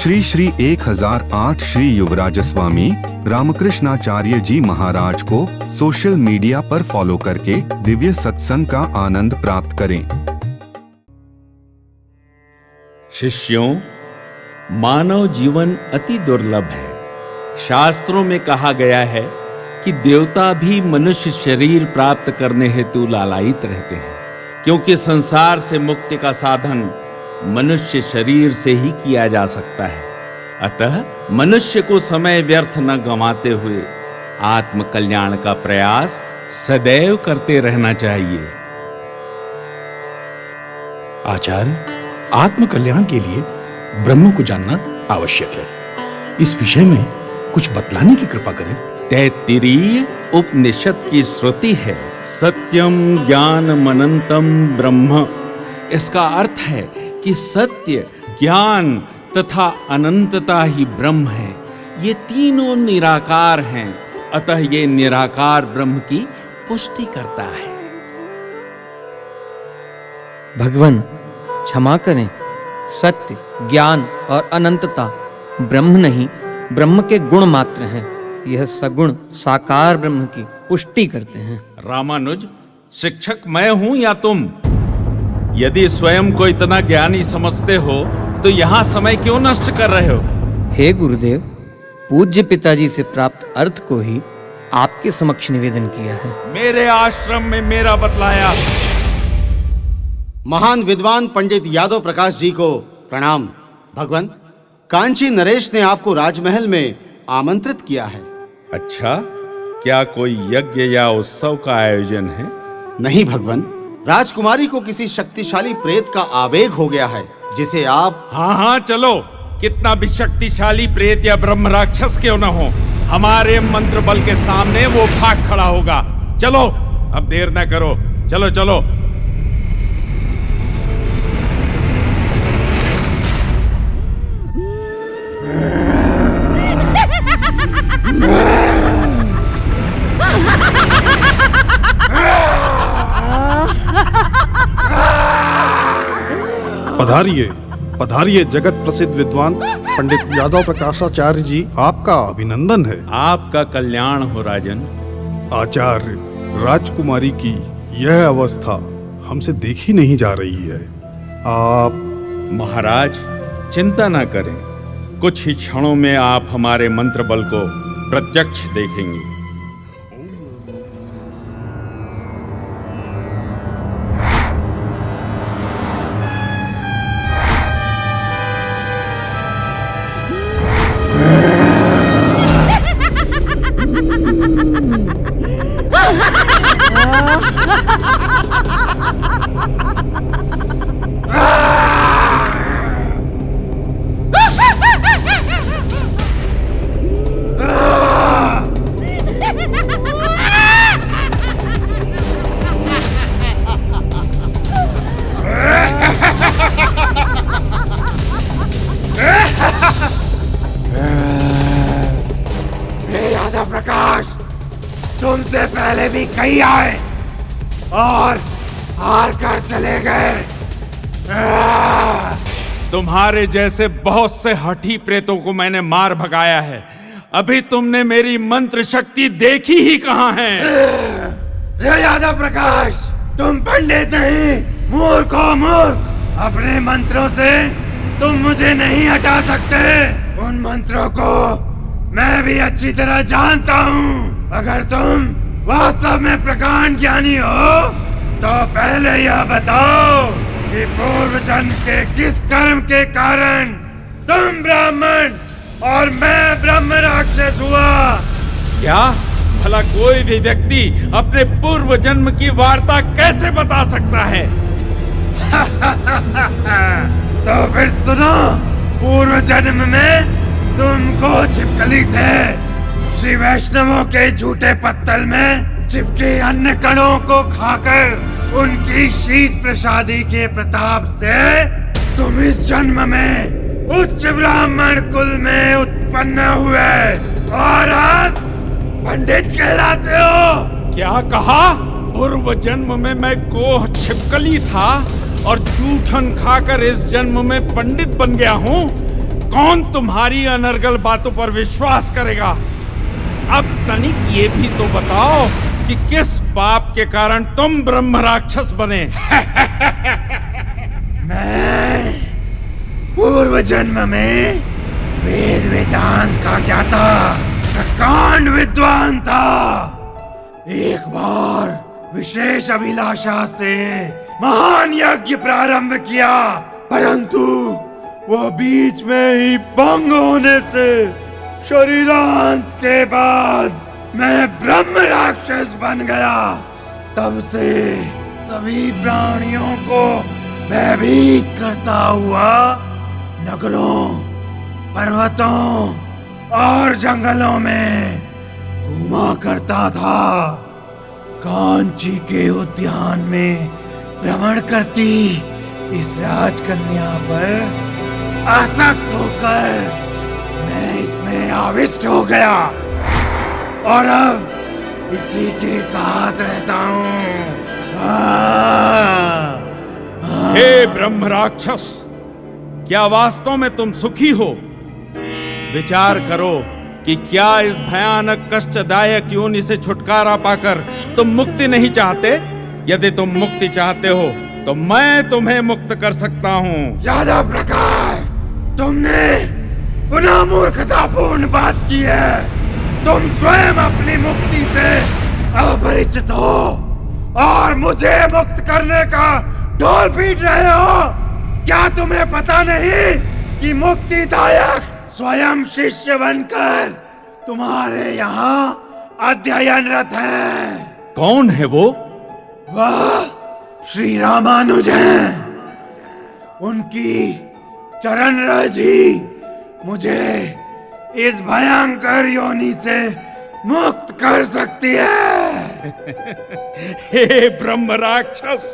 श्री श्री 1008 श्री युवराज स्वामी रामकृष्णाचार्य जी महाराज को social media पर follow करके दिव्य सत्संग का आनंद प्राप्त करें। शिष्यों, मानव जीवन अति दुर्लभ है। शास्त्रों में कहा गया है कि देवता भी मनुष्य शरीर प्राप्त करने हेतु लालायित रहते हैं, क्योंकि संसार से मुक्ति का साधन मनुष्य शरीर से ही किया जा सकता है। अतः मनुष्य को समय व्यर्थ न गंवाते हुए आत्म कल्याण का प्रयास सदैव करते रहना चाहिए। आचार्य, आत्म कल्याण के लिए ब्रह्म को जानना आवश्यक है। इस विषय में कुछ बतलाने की कृपा करें। तैत्तिरीय उपनिषद की श्रुति है, सत्यम ज्ञानम अनंतम ब्रह्म। इसका अर्थ है कि सत्य, ज्ञान तथा अनंतता ही ब्रह्म है। ये तीनों निराकार हैं, अतः ये निराकार ब्रह्म की पुष्टि करता है। भगवान क्षमा करें, सत्य, ज्ञान और अनंतता ब्रह्म नहीं, ब्रह्म के गुण मात्र हैं। यह सगुण साकार ब्रह्म की पुष्टि करते हैं। रामानुज, शिक्षक मैं हूं या तुम? यदि स्वयं को इतना ज्ञानी समझते हो तो यहाँ समय क्यों नष्ट कर रहे हो? हे गुरुदेव, पूज्य पिताजी से प्राप्त अर्थ को ही आपके समक्ष निवेदन किया है। मेरे आश्रम में मेरा बतलाया। महान विद्वान पंडित यादव प्रकाश जी को प्रणाम। भगवान, कांची नरेश ने आपको राजमहल में आमंत्रित किया है। अच्छा, क्या कोई यज्ञ या उत्सव का आयोजन है? नहीं भगवान, राजकुमारी को किसी शक्तिशाली प्रेत का आवेग हो गया है, जिसे आप... हाँ, चलो। कितना भी शक्तिशाली प्रेत या ब्रह्म राक्षस क्यों न हो, हमारे मंत्र बल के सामने वो भाग खड़ा होगा। चलो, अब देर न करो, चलो चलो। पधारिए, पधारिए जगत प्रसिद्ध विद्वान पंडित यादव प्रकाशाचार्य जी, आपका अभिनंदन है। आपका कल्याण हो राजन। आचार्य, राजकुमारी की यह अवस्था हमसे देखी नहीं जा रही है। आप... महाराज, चिंता न करें, कुछ ही क्षणों में आप हमारे मंत्र बल को प्रत्यक्ष देखेंगे। यादव प्रकाश, तुमसे पहले भी कई आए और हार कर चले गए। तुम्हारे जैसे बहुत से हठी प्रेतों को मैंने मार भगाया है, अभी तुमने मेरी मंत्र शक्ति देखी ही कहाँ है? रे यादव प्रकाश, तुम पंडित नहीं, मूर्ख हो मूर्ख। अपने मंत्रों से तुम मुझे नहीं हटा सकते। उन मंत्रों को मैं भी अच्छी तरह जानता हूँ। अगर तुम वास्तव में प्रकांड ज्ञानी हो तो पहले यह बताओ कि पूर्व जन्म के किस कर्म के कारण तुम ब्राह्मण और मैं ब्रह्म राक्षस हुआ। क्या भला कोई भी व्यक्ति अपने पूर्व जन्म की वार्ता कैसे बता सकता है? तो फिर सुनो, पूर्व जन्म में तुमको छिपकली थे। श्री वैष्णवों के झूठे पत्तल में चिपके अन्य कणों को खाकर उनकी शीत प्रसादी के प्रताप से तुम इस जन्म में उच्च ब्राह्मण कुल में उत्पन्न हुए और अब पंडित कहलाते हो। क्या कहा? पूर्व जन्म में मैं गोह छिपकली था और जूठन खाकर इस जन्म में पंडित बन गया हूँ। कौन तुम्हारी अनर्गल बातों पर विश्वास करेगा? अब तनिक ये भी तो बताओ कि किस पाप के कारण तुम ब्रह्म राक्षस बने? मैं पूर्व जन्म में वेद वेदांत का ज्ञाता प्रकांड विद्वान था। एक बार विशेष अभिलाषा से महान यज्ञ प्रारंभ किया, परंतु वो बीच में ही भंग होने से शरीरांत के बाद मैं ब्रह्म राक्षस बन गया। तब से सभी प्राणियों को भयभीत करता हुआ नगरों, पर्वतों और जंगलों में घूमा करता था। कांची के उद्यान में भ्रमण करती इस राजकन्या पर आसक्त होकर मैं इसमें आविष्ट हो गया और अब इसी के साथ रहता हूँ। हे ब्रह्म राक्षस, क्या वास्तव में तुम सुखी हो? विचार करो कि क्या इस भयानक कष्टदायक योनि से छुटकारा पाकर तुम मुक्ति नहीं चाहते? यदि तुम मुक्ति चाहते हो तो मैं तुम्हें मुक्त कर सकता हूँ। यादव प्रकाश, तुमने पुनः मूर्खतापूर्ण बात की है। तुम स्वयं अपनी मुक्ति से अपरिचित हो और मुझे मुक्त करने का ढोल पीट रहे हो। क्या तुम्हें पता नहीं कि मुक्तिदायक स्वयं शिष्य बनकर तुम्हारे यहाँ अध्ययनरत है? कौन है वो? वह श्री रामानुज हैं। उनकी चरण रज ही मुझे इस भयंकर योनि से मुक्त कर सकती है। हे ब्रह्म राक्षस,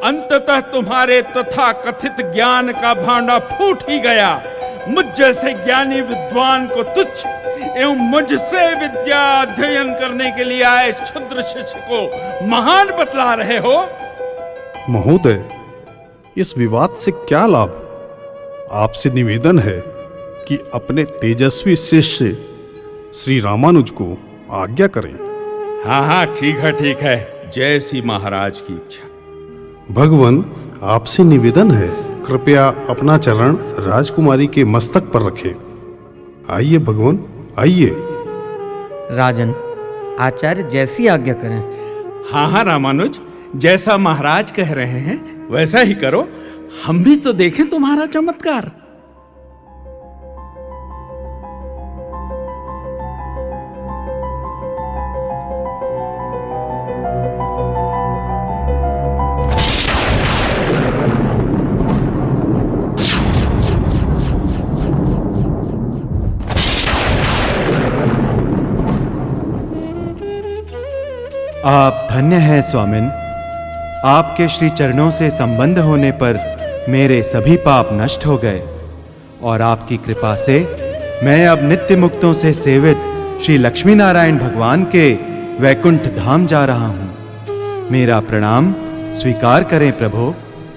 अंततः तुम्हारे तथा कथित ज्ञान का भांडा फूट ही गया। मुझ जैसे ज्ञानी विद्वान को तुच्छ एवं मुझसे विद्या अध्ययन करने के लिए आए क्षुद्र शिष्य को महान बतला रहे हो। महोदय, इस विवाद से क्या लाभ? आपसे निवेदन है कि अपने तेजस्वी शिष्य श्री रामानुज को आज्ञा करें। हाँ हाँ, ठीक है, जैसी महाराज की इच्छा। भगवान, आपसे निवेदन है, कृपया अपना चरण राजकुमारी के मस्तक पर रखें। आइए भगवान, आइए। राजन, आचार्य जैसी आज्ञा करें। हाँ रामानुज, जैसा महाराज कह रहे हैं वैसा ही करो। हम भी तो देखें तुम्हारा चमत्कार। आप धन्य हैं स्वामिन। आपके श्री चरणों से संबंध होने पर मेरे सभी पाप नष्ट हो गए और आपकी कृपा से मैं अब नित्य मुक्तों से सेवित श्री लक्ष्मी नारायण भगवान के वैकुंठ धाम जा रहा हूं। मेरा प्रणाम स्वीकार करें प्रभो,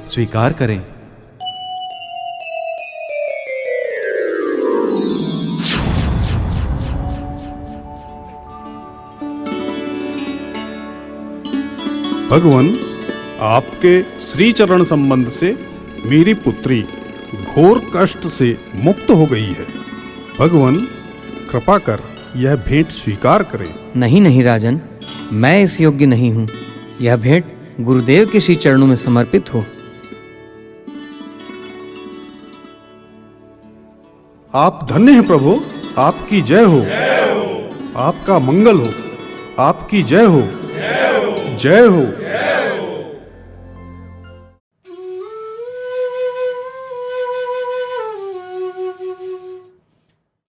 स्वीकार करें। भगवान, आपके श्री चरण संबंध से मेरी पुत्री घोर कष्ट से मुक्त हो गई है। भगवान, कृपा कर यह भेंट स्वीकार करें। नहीं राजन, मैं इस योग्य नहीं हूँ। यह भेंट गुरुदेव के श्री चरणों में समर्पित हो। आप धन्य हैं प्रभु, आपकी जय हो। आपका मंगल हो, आपकी जय हो। जय हो।